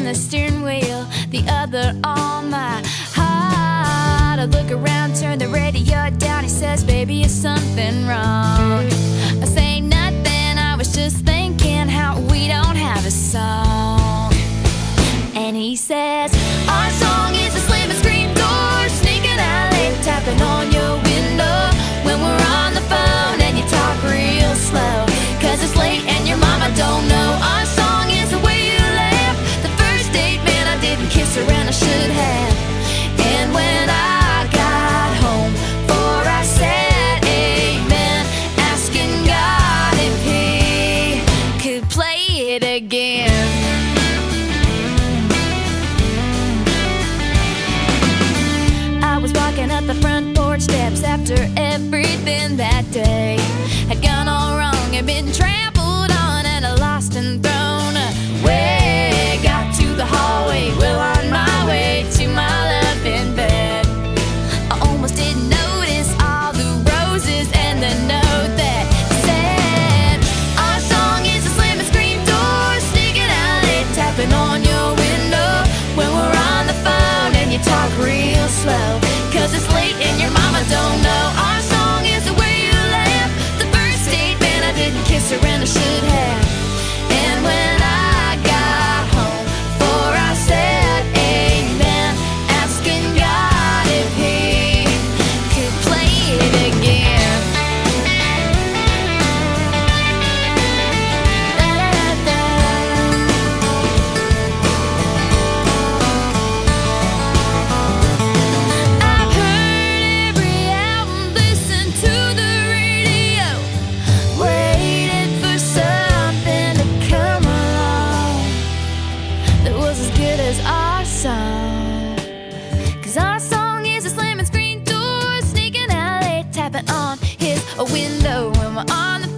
the steering wheel, the other on my heart. I look around, turn the radio down. He says, baby, is something wrong? I say nothing, I was just thinking how we don't have a song. And he says, our song is a slam and scream door, sneaking out late, tapping on your window when we're on the phone and you talk real slow, 'cause it's late and your mama don't know. Our song is the way you laugh, the first date, man, I didn't kiss her and I should have. And when I got home, for I said amen, asking God if he could play it again. I was walking up the front porch steps after everything that day had gone all wrong, had been trampled on and lost and thrown away. Got to the hallway, well on my way to my love in bed. I almost didn't notice all the roses and the note that said, our song is a slam and scream door, sneaking out late, tapping on your window when we're on the phone and you talk real slow, 'cause it's late and your mama don't know. Our song is the way you laugh, the first date, man, I didn't kiss her and I should have. And when I got home, for I said amen, asking God if he could play it again. Da-da-da-da. I've heard every album, listened to the radio, waited for something to come along that was as good as our song. 'Cause our song is a slam and screen door, sneaking out late, tapping on his window when we're on the